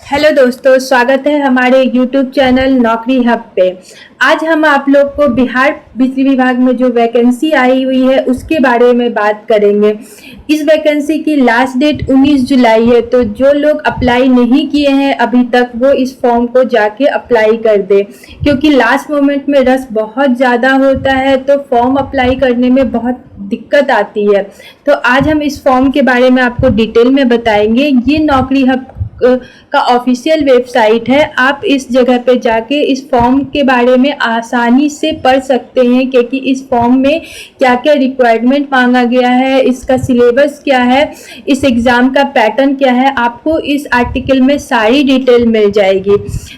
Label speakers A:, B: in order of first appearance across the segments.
A: Hello दोस्तों, स्वागत है हमारे YouTube चैनल नौकरी हब पे। आज हम आप लोग को बिहार बिजली विभाग में जो वैकेंसी आई हुई है उसके बारे में बात करेंगे। इस वैकेंसी की लास्ट डेट 19 जुलाई है, तो जो लोग अप्लाई नहीं किए हैं अभी तक वो इस फॉर्म को जाके अप्लाई कर दे, क्योंकि लास्ट मोमेंट में रश बहुत ज़्यादा होता है तो फॉर्म अप्लाई करने में बहुत दिक्कत आती है। तो आज हम इस फॉर्म के बारे में आपको डिटेल में बताएंगे। ये नौकरी हब का ऑफिशियल वेबसाइट है। आप इस जगह पे जाके इस फॉर्म के बारे में आसानी से पढ़ सकते हैं, क्योंकि इस फॉर्म में क्या क्या रिक्वायरमेंट मांगा गया है, इसका सिलेबस क्या है, इस एग्ज़ाम का पैटर्न क्या है, आपको इस आर्टिकल में सारी डिटेल मिल जाएगी।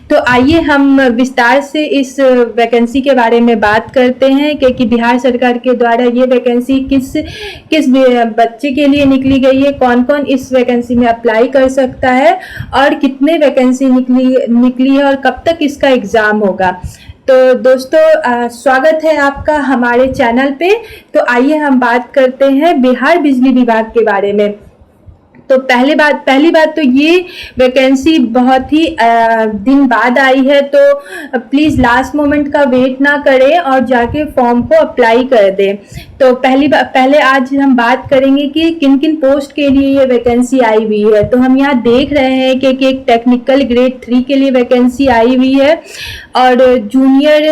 A: तो आइए हम विस्तार से इस वैकेंसी के बारे में बात करते हैं, क्योंकि बिहार सरकार के द्वारा ये वैकेंसी किस किस बच्चे के लिए निकली गई है, कौन कौन इस वैकेंसी में अप्लाई कर सकता है और कितने वैकेंसी निकली है और कब तक इसका एग्ज़ाम होगा। तो दोस्तों, स्वागत है आपका हमारे चैनल पे। तो आइए हम बात करते हैं बिहार बिजली विभाग के बारे में। तो पहली बात तो ये वैकेंसी बहुत ही दिन बाद आई है, तो प्लीज़ लास्ट मोमेंट का वेट ना करें और जाके फॉर्म को अप्लाई कर दें। तो पहले आज हम बात करेंगे कि किन किन पोस्ट के लिए ये वैकेंसी आई हुई है। तो हम यहाँ देख रहे हैं कि एक टेक्निकल ग्रेड 3 के लिए वैकेंसी आई हुई है और जूनियर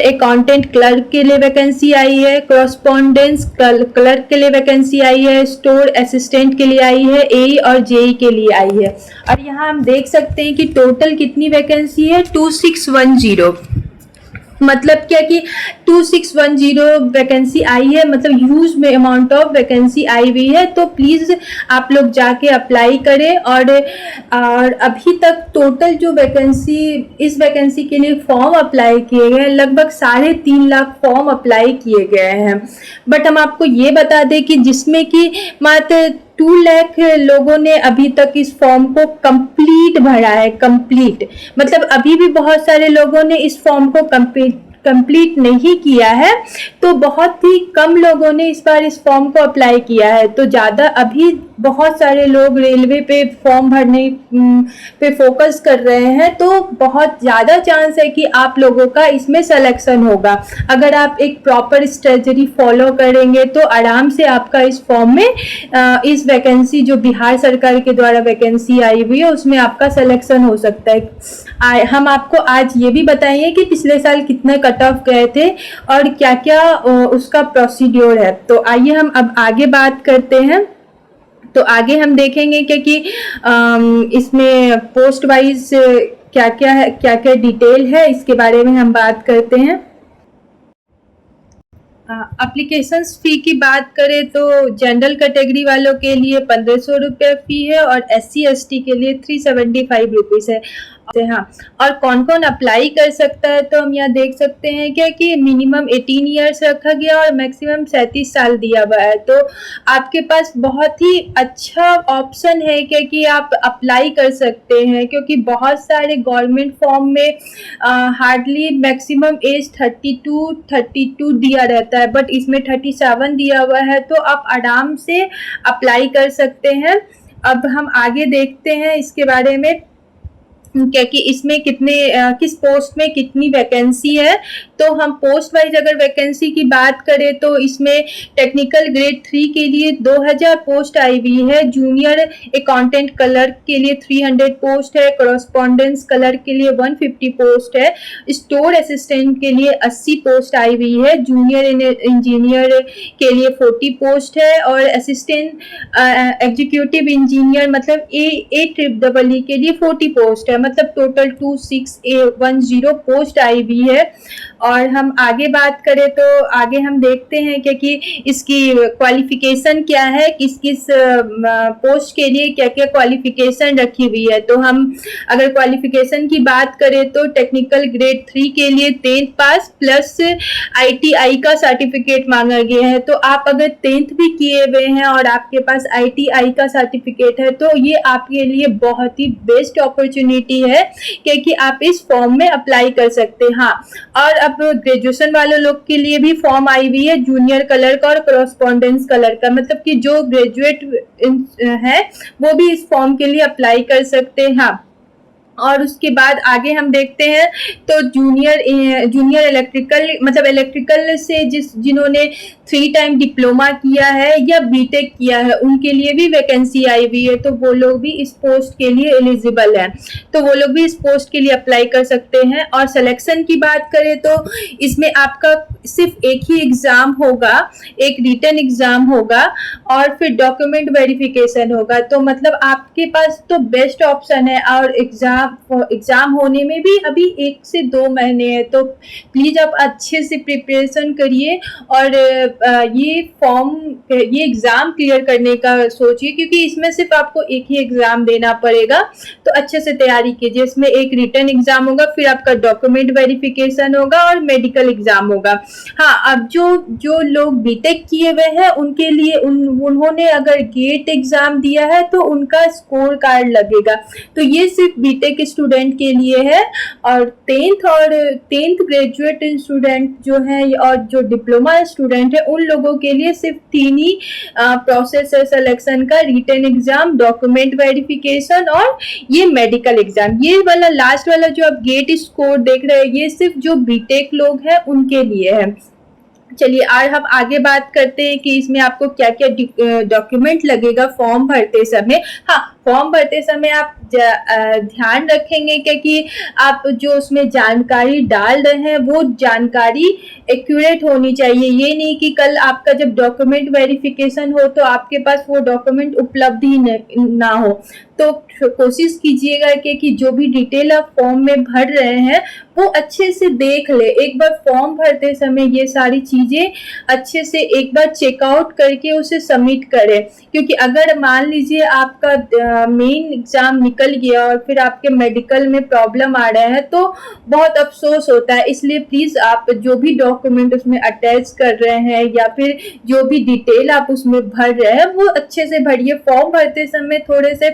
A: अकाउंटेंट क्लर्क के लिए वैकेंसी आई है, कॉरस्पॉन्डेंस क्लर्क के लिए वैकेंसी आई है, स्टोर असिस्टेंट के लिए आई है, एई और जेई के लिए आई है। और यहाँ हम देख सकते हैं कि टोटल कितनी वैकेंसी है, 2610। मतलब क्या कि 2610 वैकेंसी आई है, मतलब ह्यूज में अमाउंट ऑफ वैकेंसी आई हुई है। तो प्लीज़ आप लोग जाके अप्लाई करें। और अभी तक टोटल जो वैकेंसी इस वैकेंसी के लिए फॉर्म अप्लाई किए गए हैं, लगभग 3.5 लाख फॉर्म अप्लाई किए गए हैं। बट हम आपको ये बता दें कि जिसमें कि मात्र 2 लाख लोगों ने अभी तक इस फॉर्म को कंप्लीट भरा है। कंप्लीट मतलब अभी भी बहुत सारे लोगों ने इस फॉर्म को कंप्लीट नहीं किया है, तो बहुत ही कम लोगों ने इस बार इस फॉर्म को अप्लाई किया है। तो ज़्यादा अभी बहुत सारे लोग रेलवे पे फॉर्म भरने पे फोकस कर रहे हैं, तो बहुत ज़्यादा चांस है कि आप लोगों का इसमें सिलेक्शन होगा। अगर आप एक प्रॉपर स्ट्रेटजी फॉलो करेंगे तो आराम से आपका इस फॉर्म में इस वैकेंसी जो बिहार सरकार के द्वारा वैकेंसी आई हुई है उसमें आपका सिलेक्शन हो सकता है। हम आपको आज ये भी बताएंगे कि पिछले साल कितने कट ऑफ गए थे और क्या क्या उसका प्रोसीड्योर है। तो आइए हम अब आगे बात करते हैं। तो आगे हम देखेंगे कि इसमें पोस्ट वाइज क्या क्या है, क्या क्या डिटेल है, इसके बारे में हम बात करते हैं। एप्लीकेशंस फ़ी की बात करें तो जनरल कैटेगरी वालों के लिए 1500 रुपये फ़ी है और SC ST के लिए 375 रुपीज़ है। हाँ, और कौन कौन अप्लाई कर सकता है, तो हम यहाँ देख सकते हैं क्या कि मिनिमम 18 ईयर्स रखा गया और मैक्सिमम 37 साल दिया हुआ है। तो आपके पास बहुत ही अच्छा ऑप्शन है कि आप अप्लाई कर सकते हैं, क्योंकि बहुत सारे गवर्नमेंट फॉर्म में हार्डली मैक्सिमम एज 32 दिया रहता है, बट इसमें 37 दिया हुआ है, तो आप आराम से अप्लाई कर सकते हैं। अब हम आगे देखते हैं इसके बारे में कि इसमें किस पोस्ट में कितनी वैकेंसी है। तो हम पोस्ट वाइज अगर वैकेंसी की बात करें तो इसमें टेक्निकल ग्रेड 3 के लिए 2000 पोस्ट आई हुई है, जूनियर अकाउंटेंट क्लर्क के लिए 300 पोस्ट है, कॉरस्पॉन्डेंस क्लर्क के लिए 150 पोस्ट है, स्टोर असिस्टेंट के लिए 80 पोस्ट आई हुई है, जूनियर इंजीनियर के लिए 40 पोस्ट है और असिस्टेंट एग्जीक्यूटिव इंजीनियर मतलब AEEE के लिए 40 पोस्ट है। मतलब टोटल 2610 पोस्ट आई हुई है। और हम आगे बात करें तो आगे हम देखते हैं कि इसकी क्वालिफिकेशन क्या है, किस किस पोस्ट के लिए क्या क्या क्वालिफिकेशन रखी हुई है। तो हम अगर क्वालिफिकेशन की बात करें तो टेक्निकल ग्रेड 3 के लिए 10th पास प्लस ITI का सर्टिफिकेट मांगा गया है। तो आप अगर 10th भी किए हुए हैं और आपके पास ITI का सर्टिफिकेट है तो ये आपके लिए बहुत ही बेस्ट अपॉर्चुनिटी है, क्योंकि आप इस फॉर्म में अप्लाई कर सकते हैं। हाँ, और अब ग्रेजुएशन वाले लोग के लिए भी फॉर्म आई हुई है, जूनियर क्लर्क और कॉरस्पॉन्डेंस क्लर्क का, मतलब कि जो ग्रेजुएट है वो भी इस फॉर्म के लिए अप्लाई कर सकते हैं। हाँ, और उसके बाद आगे हम देखते हैं तो जूनियर इलेक्ट्रिकल, मतलब इलेक्ट्रिकल से जिन्होंने 3 टाइम डिप्लोमा किया है या बीटेक किया है उनके लिए भी वैकेंसी आई हुई है, तो वो लोग भी इस पोस्ट के लिए एलिजिबल है, तो वो लोग भी इस पोस्ट के लिए अप्लाई कर सकते हैं। और सिलेक्शन की बात करें तो इसमें आपका सिर्फ एक ही एग्जाम होगा, एक रिटन एग्जाम होगा और फिर डॉक्यूमेंट वेरिफिकेशन होगा, तो मतलब आपके पास तो बेस्ट ऑप्शन है। और एग्जाम होने में भी अभी 1 से 2 महीने है, तो प्लीज आप अच्छे से प्रिपरेशन करिए और ये एग्जाम क्लियर करने का सोचिए, क्योंकि इसमें सिर्फ आपको एक ही एग्जाम देना पड़ेगा, तो अच्छे से तैयारी कीजिए। इसमें एक रिटन एग्जाम होगा, फिर आपका डॉक्यूमेंट वेरिफिकेशन होगा और मेडिकल एग्जाम होगा। हाँ, अब जो लोग बीटेक किए हुए हैं उनके लिए उन्होंने अगर गेट एग्जाम दिया है तो उनका स्कोर कार्ड लगेगा, तो ये सिर्फ बीटेक स्टूडेंट के लिए है। और 10th ग्रेजुएट स्टूडेंट जो है और जो डिप्लोमा स्टूडेंट है उन लोगों के लिए सिर्फ 3 ही प्रोसेस है सिलेक्शन का, रिटन एग्जाम, डॉक्यूमेंट वेरिफिकेशन और ये मेडिकल एग्जाम। ये वाला लास्ट वाला जो आप गेट स्कोर देख रहे हैं ये सिर्फ जो बीटेक लोग हैं उनके लिए है। चलिए आज हम आगे बात करते हैं कि इसमें आपको क्या क्या डॉक्यूमेंट लगेगा फॉर्म भरते समय। हाँ, फॉर्म भरते समय आप ध्यान रखेंगे क्योंकि आप जो उसमें जानकारी डाल रहे हैं वो जानकारी एक्यूरेट होनी चाहिए। ये नहीं कि कल आपका जब डॉक्यूमेंट वेरिफिकेशन हो तो आपके पास वो डॉक्यूमेंट उपलब्ध ही ना हो, तो कोशिश कीजिएगा कि जो भी डिटेल आप फॉर्म में भर रहे हैं वो अच्छे से देख ले। एक बार फॉर्म भरते समय ये सारी चीजें अच्छे से एक बार चेकआउट करके उसे सबमिट करें, क्योंकि अगर मान लीजिए आपका मेन एग्जाम निकल गया और फिर आपके मेडिकल में प्रॉब्लम आ रहा है तो बहुत अफसोस होता है। इसलिए प्लीज आप जो भी डॉक्यूमेंट उसमें अटैच कर रहे हैं या फिर जो भी डिटेल आप उसमें भर रहे हैं वो अच्छे से भरिए। फॉर्म भरते समय थोड़े से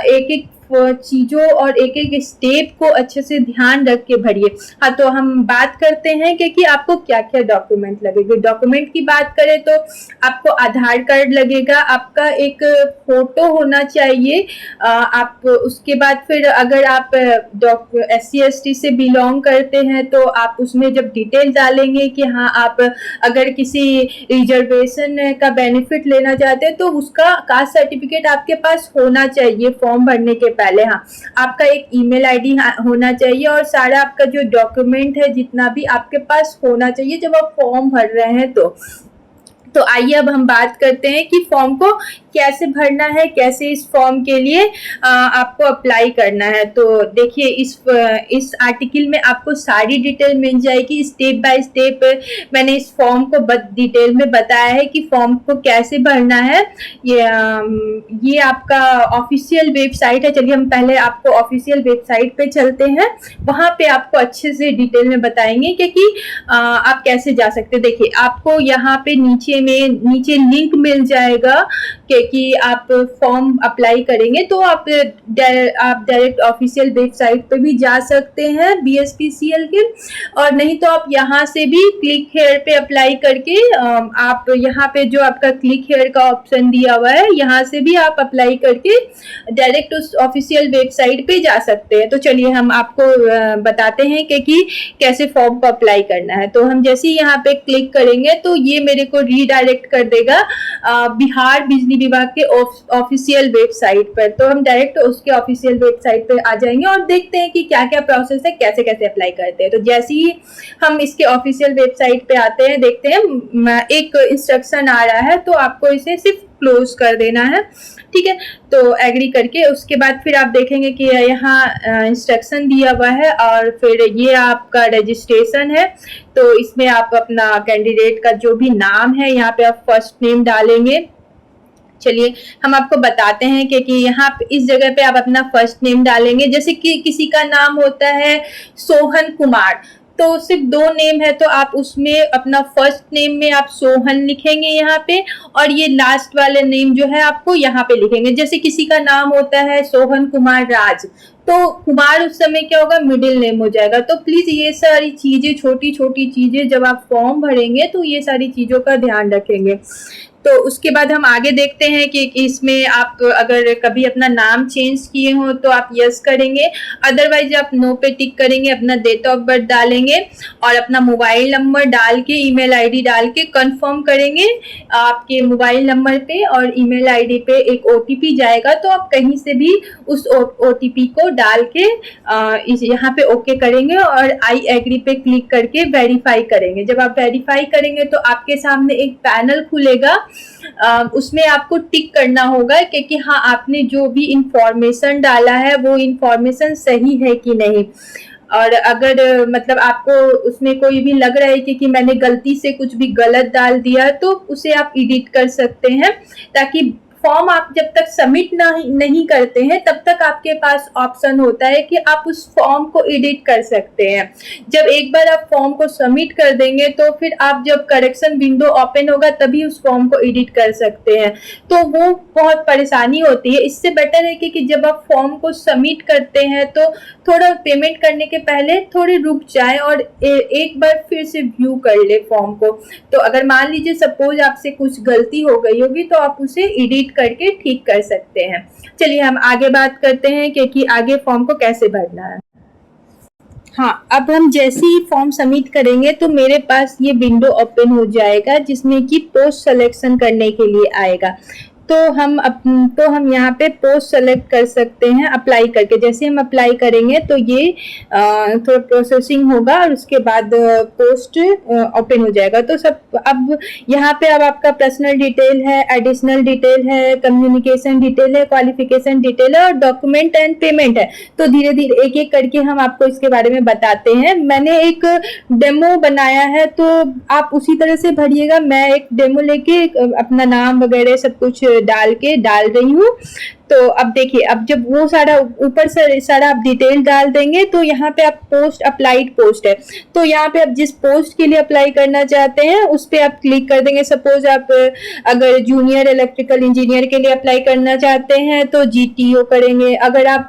A: एक एक चीजों और एक एक स्टेप को अच्छे से ध्यान रख के भरिए। हाँ, तो हम बात करते हैं कि आपको क्या क्या डॉक्यूमेंट लगेंगे। डॉक्यूमेंट की बात करें तो आपको आधार कार्ड लगेगा, आपका एक फोटो होना चाहिए, आप उसके बाद फिर अगर आप SC/ST से बिलोंग करते हैं तो आप उसमें जब डिटेल डालेंगे कि हाँ आप अगर किसी रिजर्वेशन का बेनिफिट लेना चाहते हैं तो उसका कास्ट सर्टिफिकेट आपके पास होना चाहिए फॉर्म भरने के पहले। हाँ, आपका एक ईमेल आईडी होना चाहिए और सारा आपका जो डॉक्यूमेंट है जितना भी आपके पास होना चाहिए जब आप फॉर्म भर रहे हैं। तो आइए अब हम बात करते हैं कि फॉर्म को कैसे भरना है, कैसे इस फॉर्म के लिए आपको अप्लाई करना है। तो देखिए इस आर्टिकल में आपको सारी डिटेल मिल जाएगी, स्टेप बाय स्टेप मैंने इस फॉर्म को डिटेल में बताया है कि फॉर्म को कैसे भरना है। ये आपका ऑफिशियल वेबसाइट है। चलिए हम पहले आपको ऑफिशियल वेबसाइट पे चलते हैं, वहां पे आपको अच्छे से डिटेल में बताएंगे कि आप कैसे जा सकते हैं। देखिए आपको यहाँ पे नीचे लिंक मिल जाएगा कि आप फॉर्म अप्लाई करेंगे, तो आप डायरेक्ट ऑफिशियल वेबसाइट पे भी जा सकते हैं BSPCL के, और नहीं तो आप यहाँ से भी क्लिक हेयर पे अप्लाई करके आप यहाँ पे जो आपका क्लिक हेयर का ऑप्शन दिया हुआ है यहाँ से भी आप अप्लाई करके डायरेक्ट उस ऑफिशियल वेबसाइट पे जा सकते हैं। तो चलिए हम आपको बताते हैं कि कैसे फॉर्म को अप्लाई करना है। तो हम जैसे ही यहाँ पे क्लिक करेंगे तो ये मेरे को रीडायरेक्ट कर देगा बिहार बिजली विभाग के ऑफिशियल वेबसाइट पर। तो हम डायरेक्ट उसके ऑफिशियल वेबसाइट पर आ जाएंगे और देखते हैं कि क्या क्या प्रोसेस है, कैसे कैसे अप्लाई करते हैं। तो जैसे ही हम इसके ऑफिशियल वेबसाइट पे आते हैं देखते हैं एक इंस्ट्रक्शन आ रहा है, तो आपको इसे सिर्फ क्लोज कर देना है, ठीक है। तो एग्री करके उसके बाद फिर आप देखेंगे कि यहाँ इंस्ट्रक्शन दिया हुआ है और फिर ये आपका रजिस्ट्रेशन है। तो इसमें आप अपना कैंडिडेट का जो भी नाम है यहाँ पे आप फर्स्ट नेम डालेंगे। चलिए हम आपको बताते हैं कि यहाँ पे इस जगह पे आप अपना फर्स्ट नेम डालेंगे। जैसे कि किसी का नाम होता है सोहन कुमार, तो सिर्फ 2 नेम है तो आप उसमें अपना फर्स्ट नेम में आप सोहन लिखेंगे यहाँ पे, और ये लास्ट वाले नेम जो है आपको यहाँ पे लिखेंगे। जैसे किसी का नाम होता है सोहन कुमार राज, तो कुमार उस समय क्या होगा, मिडिल नेम हो जाएगा। तो प्लीज ये सारी चीजें, छोटी छोटी चीजें जब आप फॉर्म भरेंगे तो ये सारी चीजों का ध्यान रखेंगे। तो उसके बाद हम आगे देखते हैं कि इसमें आप अगर कभी अपना नाम चेंज किए हो तो आप यस करेंगे, अदरवाइज आप नो पे टिक करेंगे, अपना डेट ऑफ बर्थ डालेंगे और अपना मोबाइल नंबर डाल के ईमेल आईडी डाल के कंफर्म करेंगे। आपके मोबाइल नंबर पे और ईमेल आईडी पे एक ओटीपी जाएगा, तो आप कहीं से भी उस ओटीपी को डाल के यहाँ पे ओके करेंगे और आई एग्री पे क्लिक करके वेरीफाई करेंगे। जब आप वेरीफाई करेंगे तो आपके सामने एक पैनल खुलेगा, उसमें आपको टिक करना होगा कि हाँ आपने जो भी इंफॉर्मेशन डाला है वो इंफॉर्मेशन सही है कि नहीं। और अगर मतलब आपको उसमें कोई भी लग रहा है कि मैंने गलती से कुछ भी गलत डाल दिया तो उसे आप एडिट कर सकते हैं, ताकि फॉर्म आप जब तक सबमिट नहीं करते हैं तब तक आपके पास ऑप्शन होता है कि आप उस फॉर्म को एडिट कर सकते हैं। जब एक बार आप फॉर्म को सबमिट कर देंगे तो फिर आप जब करेक्शन विंडो ओपन होगा तभी उस फॉर्म को एडिट कर सकते हैं, तो वो बहुत परेशानी होती है। इससे बेटर है कि जब आप फॉर्म को सबमिट करते हैं तो थोड़ा पेमेंट करने के पहले थोड़े रुक जाए और एक बार फिर से व्यू कर ले फॉर्म को। तो अगर मान लीजिए सपोज आपसे कुछ गलती हो गई होगी तो आप उसे एडिट करके ठीक कर सकते हैं। चलिए हम आगे बात करते हैं कि आगे फॉर्म को कैसे भरना है। हाँ, अब हम जैसे ही फॉर्म सबमिट करेंगे तो मेरे पास ये विंडो ओपन हो जाएगा जिसमें कि पोस्ट सिलेक्शन करने के लिए आएगा। तो हम यहाँ पे पोस्ट सेलेक्ट कर सकते हैं अप्लाई करके। जैसे हम अप्लाई करेंगे तो ये थोड़ा प्रोसेसिंग होगा और उसके बाद पोस्ट ओपन हो जाएगा। तो सब अब यहाँ पे अब आपका पर्सनल डिटेल है, एडिशनल डिटेल है, कम्युनिकेशन डिटेल है, क्वालिफिकेशन डिटेल है और डॉक्यूमेंट एंड पेमेंट है। तो धीरे धीरे एक एक करके हम आपको इसके बारे में बताते हैं। मैंने एक डेमो बनाया है तो आप उसी तरह से भरिएगा। मैं एक डेमो लेके अपना नाम वगैरह सब कुछ डाल रही हूँ। तो अब देखिए, अब जब वो सारा ऊपर से सारा आप डिटेल डाल देंगे तो यहाँ पे आप पोस्ट अप्लाइड पोस्ट है, तो यहाँ पे आप जिस पोस्ट के लिए अप्लाई करना चाहते हैं उस पे आप क्लिक कर देंगे। सपोज आप अगर जूनियर इलेक्ट्रिकल इंजीनियर के लिए अप्लाई करना चाहते हैं तो जीटीओ करेंगे। अगर आप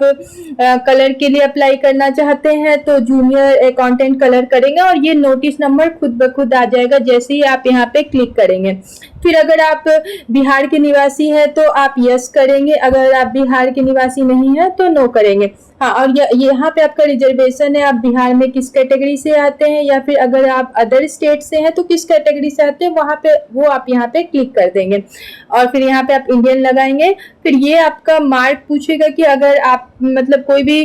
A: कलर के लिए अप्लाई करना चाहते हैं तो जूनियर अकाउंटेंट कलर करेंगे और ये नोटिस नंबर खुद ब खुद आ जाएगा जैसे ही आप यहाँ पे क्लिक करेंगे। फिर अगर आप बिहार के निवासी हैं तो आप यस करेंगे, अगर आप बिहार के निवासी नहीं हैं तो नो करेंगे। हाँ, और यहाँ पे आपका रिजर्वेशन है, आप बिहार में किस कैटेगरी से आते हैं या फिर अगर आप अदर स्टेट से हैं तो किस कैटेगरी से आते हैं, वहाँ पे वो आप यहाँ पे क्लिक कर देंगे और फिर यहाँ पे आप इंडियन लगाएंगे। फिर ये आपका मार्क पूछेगा कि अगर आप मतलब कोई भी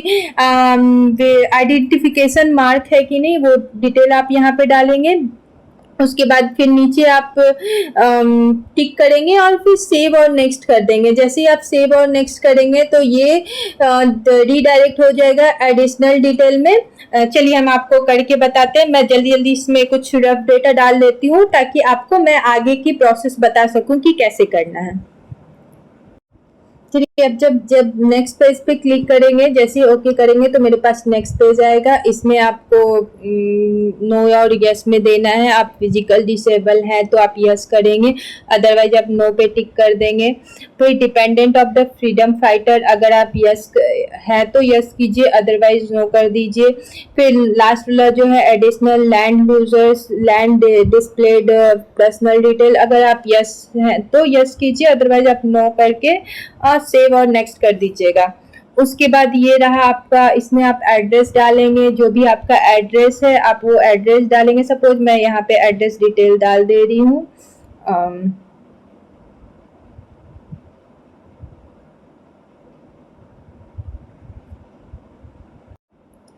A: आइडेंटिफिकेशन मार्क है कि नहीं, वो डिटेल आप यहाँ पे डालेंगे। उसके बाद फिर नीचे आप टिक करेंगे और फिर सेव और नेक्स्ट कर देंगे। जैसे ही आप सेव और नेक्स्ट करेंगे तो ये रीडायरेक्ट हो जाएगा एडिशनल डिटेल में। चलिए हम आपको करके बताते हैं। मैं जल्दी इसमें कुछ रफ डेटा डाल देती हूँ ताकि आपको मैं आगे की प्रोसेस बता सकूँ कि कैसे करना है। चलिए अब जब नेक्स्ट पेज पे क्लिक करेंगे, जैसे ओके करेंगे तो मेरे पास नेक्स्ट पेज आएगा। इसमें आपको नो और यस में देना है। आप फिजिकल डिसेबल हैं तो आप यस करेंगे, अदरवाइज आप नो पे टिक कर देंगे। फिर dependent of the freedom fighter, अगर आप यस है तो यस कीजिए, अदरवाइज नो कर दीजिए। फिर लास्ट वाला जो है additional land users, land displayed personal detail, अगर आप यस हैं तो यस कीजिए, अदरवाइज आप नो करके और सेव और नेक्स्ट कर दीजिएगा। उसके बाद ये रहा आपका, इसमें आप एड्रेस डालेंगे, जो भी आपका एड्रेस है आप वो एड्रेस डालेंगे। सपोज मैं यहाँ पे एड्रेस डिटेल डाल दे रही हूँ।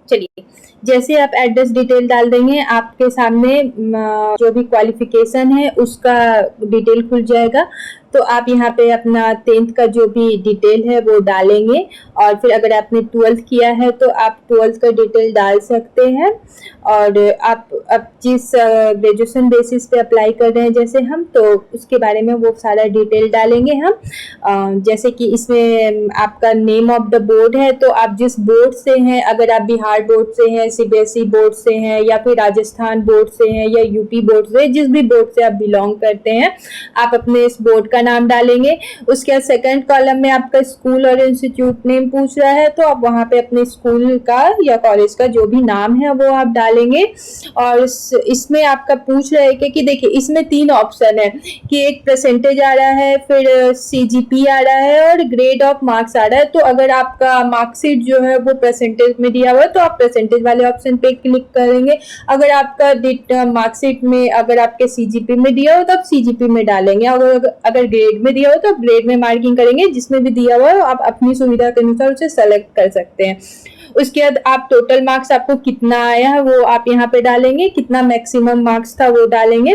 A: चलिए, जैसे आप एड्रेस डिटेल डाल देंगे आपके सामने जो भी क्वालिफिकेशन है उसका डिटेल खुल जाएगा। तो आप यहाँ पे अपना 10th का जो भी डिटेल है वो डालेंगे और फिर अगर आपने 12th किया है तो आप 12th का डिटेल डाल सकते हैं। और आप अब जिस ग्रेजुएशन बेसिस पे अप्लाई कर रहे हैं जैसे हम, तो उसके बारे में वो सारा डिटेल डालेंगे हम। जैसे कि इसमें आपका नेम ऑफ द बोर्ड है, तो आप जिस बोर्ड से हैं, अगर आप बिहार बोर्ड से हैं, सीबीएसई बोर्ड से हैं या फिर राजस्थान बोर्ड से हैं या यूपी बोर्ड से, जिस भी बोर्ड से आप बिलोंग करते हैं, आप अपने इस बोर्ड का नाम डालेंगे। उसके बाद सेकंड कॉलम में आपका स्कूल और इंस्टीट्यूट नेम पूछ रहा है, तो आप वहाँ पे अपने स्कूल का या कॉलेज का जो भी नाम है वो आप डालेंगे। और इसमें आपका पूछ रहा है कि देखिए इसमें 3 ऑप्शन है कि एक परसेंटेज आ रहा है, फिर सीजीपी आ रहा है और ग्रेड ऑफ मार्क्स आ रहा है। तो अगर आपका मार्कशीट जो है वो परसेंटेज में दिया हुआ है तो आप परसेंटेज वाले ऑप्शन पे क्लिक करेंगे। अगर आपका मार्कशीट में अगर आपके सीजीपी में दिया हो तो आप सीजीपी में डालेंगे। अगर ग्रेड में दिया हो तो आप ग्रेड में मार्किंग करेंगे। जिसमें भी दिया हुआ है आप अपनी सुविधा के अनुसार उसे सेलेक्ट कर सकते हैं। उसके बाद आप टोटल मार्क्स आपको कितना आया है वो आप यहाँ पे डालेंगे, कितना मैक्सिमम मार्क्स था वो डालेंगे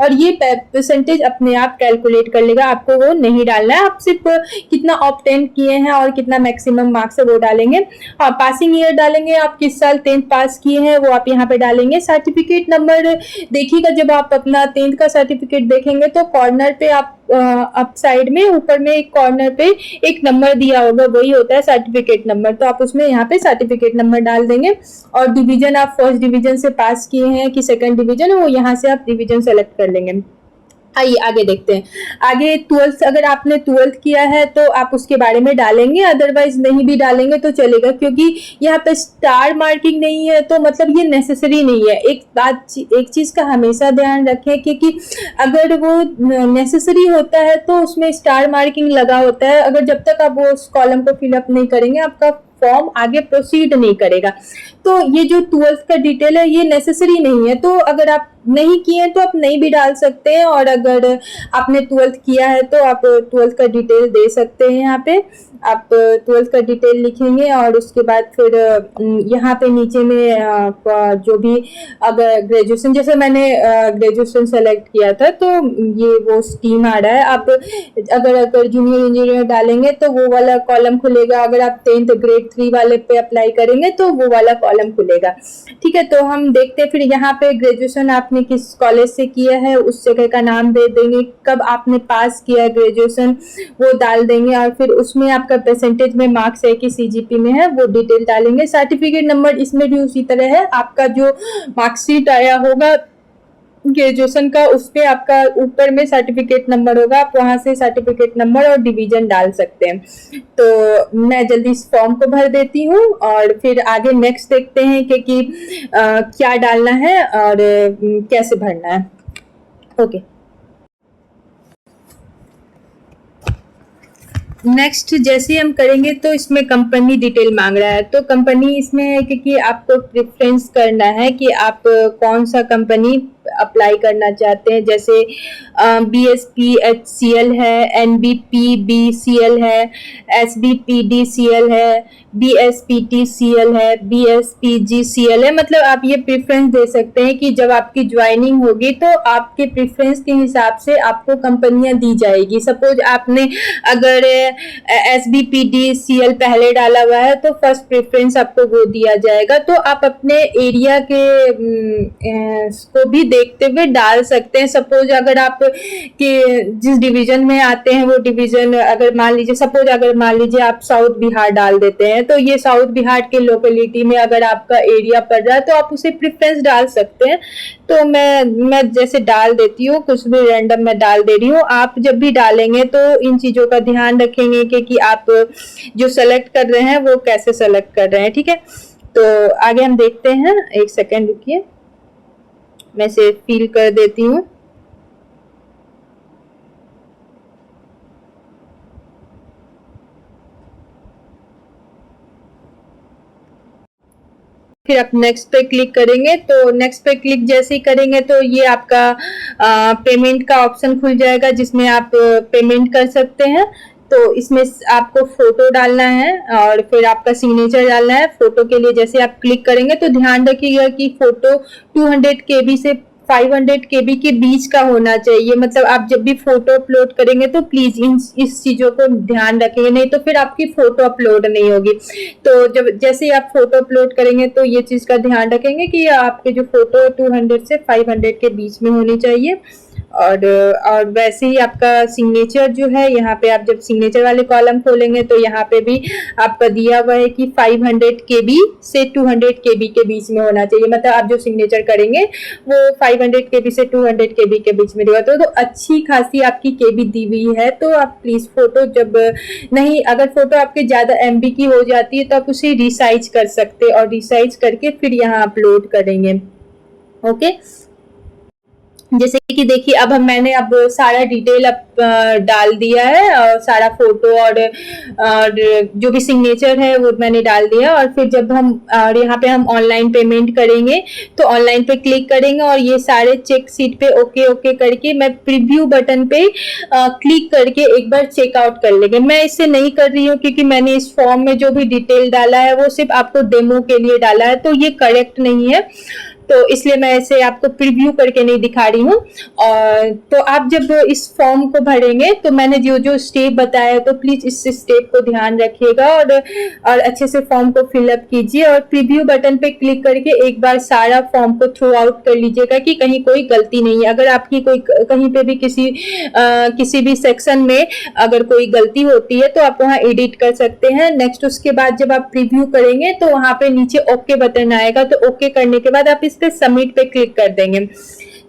A: और ये परसेंटेज अपने आप कैलकुलेट कर लेगा, आपको वो नहीं डालना है। आप सिर्फ कितना ऑब्टेन किए हैं और कितना मैक्सिमम मार्क्स है वो डालेंगे। पासिंग ईयर डालेंगे, आप किस साल 10th पास किए हैं वो आप यहाँ पे डालेंगे। सर्टिफिकेट नंबर देखिएगा, जब आप अपना 10th का सर्टिफिकेट देखेंगे तो कॉर्नर पे आप अप साइड में ऊपर में एक कॉर्नर पे एक नंबर दिया होगा, वही होता है सर्टिफिकेट नंबर। तो आप उसमें यहाँ पे सर्टिफिकेट नंबर डाल देंगे। और डिवीजन आप फर्स्ट डिवीजन से पास किए हैं कि सेकंड डिवीजन, वो यहाँ से आप डिवीजन सेलेक्ट कर लेंगे। आइए आगे देखते हैं। आगे 12th, अगर आपने 12th किया है तो आप उसके बारे में डालेंगे, अदरवाइज नहीं भी डालेंगे तो चलेगा, क्योंकि यहाँ पे स्टार मार्किंग नहीं है तो मतलब ये नेसेसरी नहीं है। एक चीज का हमेशा ध्यान रखें कि अगर वो नेसेसरी होता है तो उसमें स्टार मार्किंग लगा होता है। अगर जब तक आप वो उस कॉलम को फिलअप नहीं करेंगे आपका फॉर्म आगे प्रोसीड नहीं करेगा। तो ये जो 12th का डिटेल है ये नेसेसरी नहीं है, तो अगर आप नहीं किए तो आप नहीं भी डाल सकते हैं। और अगर आपने 12th किया है तो आप 12th का डिटेल दे सकते हैं। यहाँ पे आप 12th का डिटेल लिखेंगे और उसके बाद फिर यहाँ पे नीचे में जो भी अगर ग्रेजुएशन, जैसे मैंने ग्रेजुएशन सेलेक्ट किया था तो ये वो स्ट्रीम आ रहा है। आप अगर जूनियर इंजीनियर डालेंगे तो वो वाला कॉलम खुलेगा। अगर आप 10th ग्रेड 3 वाले पे अप्लाई करेंगे तो वो वाला कॉलम खुलेगा। ठीक है, तो हम देखते हैं फिर यहाँ पे ग्रेजुएशन आपने किस कॉलेज से किया है उस जगह का नाम दे देंगे, कब आपने पास किया ग्रेजुएशन वो डाल देंगे और फिर उसमें आपका परसेंटेज में मार्क्स है कि सीजीपी में है वो डिटेल डालेंगे। सर्टिफिकेट नंबर इसमें भी उसी तरह है, आपका जो मार्कशीट आया होगा ग्रेजुएशन का उस पे आपका ऊपर में सर्टिफिकेट नंबर होगा, आप वहां से सर्टिफिकेट नंबर और डिवीजन डाल सकते हैं। तो मैं जल्दी इस फॉर्म को भर देती हूँ और फिर आगे नेक्स्ट देखते हैं कि क्या डालना है और कैसे भरना है। ओके, नेक्स्ट जैसे हम करेंगे तो इसमें कंपनी डिटेल मांग रहा है। तो कंपनी इसमें है कि आपको प्रेफरेंस करना है कि आप कौन सा कंपनी अप्लाई करना चाहते हैं। जैसे BSPHCL है, NBPBCL है, SBPDCL है, BSPTCL है, BSPGCL है। मतलब आप ये प्रेफरेंस दे सकते हैं कि जब आपकी ज्वाइनिंग होगी तो आपके प्रेफरेंस के हिसाब से आपको कंपनियां दी जाएगी। सपोज आपने अगर SBPDCL पहले डाला हुआ है तो फर्स्ट प्रेफरेंस आपको वो दिया जाएगा। तो आप अपने एरिया के को भी देखते हुए डाल सकते हैं। सपोज अगर आप के जिस डिवीजन में आते हैं वो डिवीजन अगर मान लीजिए आप साउथ बिहार डाल देते हैं तो ये साउथ बिहार के लोकेलिटी में अगर आपका एरिया पड़ रहा है तो आप उसे प्रेफरेंस डाल सकते हैं। तो मैं जैसे डाल देती हूँ, कुछ भी रैंडम मैं डाल दे रही हूँ। आप जब भी डालेंगे तो इन चीजों का ध्यान रखेंगे कि आप जो सेलेक्ट कर रहे हैं वो कैसे सेलेक्ट कर रहे हैं। ठीक है, तो आगे हम देखते हैं। एक सेकेंड रुकिए, मैं इसे फिल कर देती हूँ। फिर आप नेक्स्ट पे क्लिक करेंगे। तो नेक्स्ट पे क्लिक जैसे ही करेंगे तो ये आपका पेमेंट का ऑप्शन खुल जाएगा जिसमें आप पेमेंट कर सकते हैं। तो इसमें आपको फोटो डालना है और फिर आपका सिग्नेचर डालना है। फोटो के लिए जैसे आप क्लिक करेंगे तो ध्यान रखिएगा कि फोटो 200 KB से 500 KB के बीच का होना चाहिए। मतलब आप जब भी फोटो अपलोड करेंगे तो प्लीज इस चीजों को ध्यान रखेंगे, नहीं तो फिर आपकी फोटो अपलोड नहीं होगी। तो जैसे आप फोटो अपलोड करेंगे तो ये चीज का ध्यान रखेंगे कि आपके जो फोटो 200 से 500 के बीच में होनी चाहिए। और वैसे ही आपका सिग्नेचर जो है, यहाँ पे आप जब सिग्नेचर वाले कॉलम खोलेंगे तो यहाँ पे भी आपका दिया हुआ है कि 500 KB से 200 KB के बीच में होना चाहिए। मतलब आप जो सिग्नेचर करेंगे वो 500 KB से 200 KB के बीच में देगा। तो अच्छी खासी आपकी KB दी हुई है। तो आप प्लीज फोटो जब नहीं, अगर फोटो आपके ज्यादा MB की हो जाती है तो आप उसे रिसाइज कर सकते हैं और रिसाइज करके फिर यहाँ अपलोड करेंगे। ओके, जैसे कि देखिए अब मैंने अब सारा डिटेल डाल दिया है और सारा फोटो और जो भी सिग्नेचर है वो मैंने डाल दिया। और फिर जब हम यहाँ पे हम ऑनलाइन पेमेंट करेंगे तो ऑनलाइन पे क्लिक करेंगे और ये सारे चेक शीट पे ओके ओके करके मैं प्रीव्यू बटन पे क्लिक करके एक बार चेकआउट कर लेंगे। मैं इससे नहीं कर रही हूँ क्योंकि मैंने इस फॉर्म में जो भी डिटेल डाला है वो सिर्फ आपको डेमो के लिए डाला है, तो ये करेक्ट नहीं है, तो इसलिए मैं इसे आपको प्रीव्यू करके नहीं दिखा रही हूँ। और तो आप जब इस फॉर्म को भरेंगे तो मैंने जो जो स्टेप बताया तो प्लीज इस स्टेप को ध्यान रखिएगा और अच्छे से फॉर्म को फिलअप कीजिए और प्रीव्यू बटन पे क्लिक करके एक बार सारा फॉर्म को थ्रू आउट कर लीजिएगा कि कहीं कोई गलती नहीं है। अगर आपकी कोई कहीं पे भी किसी भी सेक्शन में अगर कोई गलती होती है तो आप वहाँ एडिट कर सकते हैं। नेक्स्ट उसके बाद जब आप प्रीव्यू करेंगे तो वहाँ पे नीचे ओके बटन आएगा, तो ओके करने के बाद आप इस पे सबमिट पे क्लिक कर देंगे।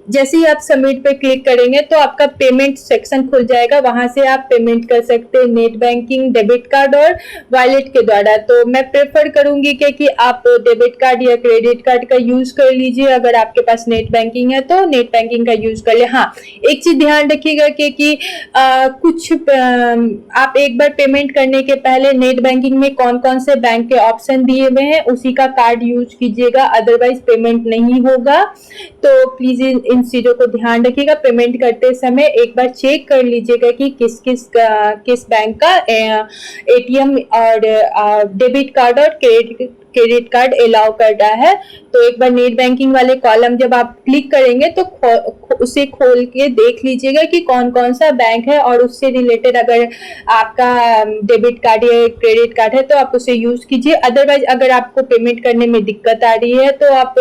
A: जैसे ही आप सबमिट पे क्लिक करेंगे तो आपका पेमेंट सेक्शन खुल जाएगा, वहां से आप पेमेंट कर सकते हैं नेट बैंकिंग, डेबिट कार्ड और वॉलेट के द्वारा। तो मैं प्रेफर करूंगी कि आप डेबिट कार्ड या क्रेडिट कार्ड का यूज कर लीजिए। अगर आपके पास नेट बैंकिंग है तो नेट बैंकिंग का यूज कर ले। हाँ, एक चीज ध्यान रखिएगा कि कुछ आप एक बार पेमेंट करने के पहले नेट बैंकिंग में कौन कौन से बैंक के ऑप्शन दिए हुए हैं उसी का कार्ड यूज कीजिएगा, अदरवाइज पेमेंट नहीं होगा। तो प्लीज इन चीजों को ध्यान रखिएगा। पेमेंट करते समय एक बार चेक कर लीजिएगा कि किस बैंक का ATM और डेबिट कार्ड और क्रेडिट कार्ड अलाउ कर रहा है। तो एक बार नेट बैंकिंग वाले कॉलम जब आप क्लिक करेंगे तो उसे खोल के देख लीजिएगा कि कौन कौन सा बैंक है और उससे रिलेटेड अगर आपका डेबिट कार्ड या क्रेडिट कार्ड है तो आप उसे यूज कीजिए। अदरवाइज अगर आपको पेमेंट करने में दिक्कत आ रही है तो आप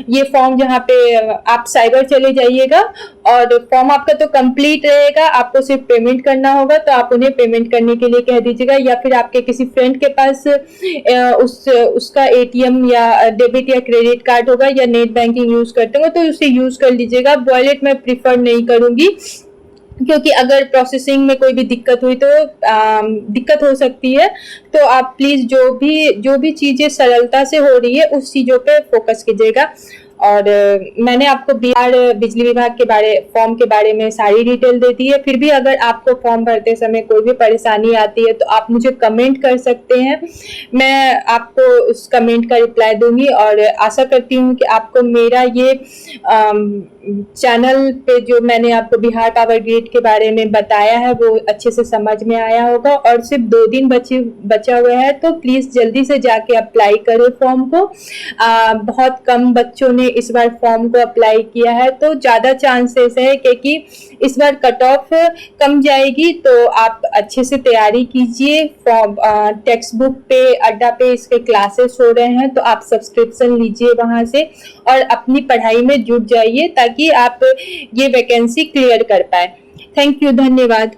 A: ये फॉर्म जहाँ पे आप साइबर चले जाइएगा और फॉर्म आपका तो कंप्लीट रहेगा, आपको सिर्फ पेमेंट करना होगा। तो आप उन्हें पेमेंट करने के लिए कह दीजिएगा या फिर आपके किसी फ्रेंड के पास उसका ATM या डेबिट या क्रेडिट कार्ड होगा या नेट बैंकिंग यूज करते हो तो उसे यूज कर लीजिएगा। वॉलेट मैं प्रिफर नहीं करूंगी क्योंकि अगर प्रोसेसिंग में कोई भी दिक्कत हुई तो दिक्कत हो सकती है। तो आप प्लीज जो भी चीजें सरलता से हो रही है उस चीजों पे फोकस कीजिएगा। और मैंने आपको बिहार बिजली विभाग के फॉर्म के बारे में सारी डिटेल दे दी है। फिर भी अगर आपको फॉर्म भरते समय कोई भी परेशानी आती है तो आप मुझे कमेंट कर सकते हैं, मैं आपको उस कमेंट का रिप्लाई दूंगी। और आशा करती हूँ कि आपको मेरा ये चैनल पे जो मैंने आपको बिहार पावर ग्रिड के बारे में बताया है वो अच्छे से समझ में आया होगा। और सिर्फ 2 दिन बचा हुआ है तो प्लीज जल्दी से जाके अप्लाई करो फॉर्म को। बहुत कम बच्चों ने इस बार फॉर्म को अप्लाई किया है तो ज्यादा चांसेस है क्योंकि इस बार कट ऑफ कम जाएगी। तो आप अच्छे से तैयारी कीजिए। फॉर्म टेक्स्ट बुक पे अड्डा पे इसके क्लासेस हो रहे हैं तो आप सब्सक्रिप्शन लीजिए वहां से और अपनी पढ़ाई में जुट जाइए ताकि आप ये वैकेंसी क्लियर कर पाए। थैंक यू, धन्यवाद।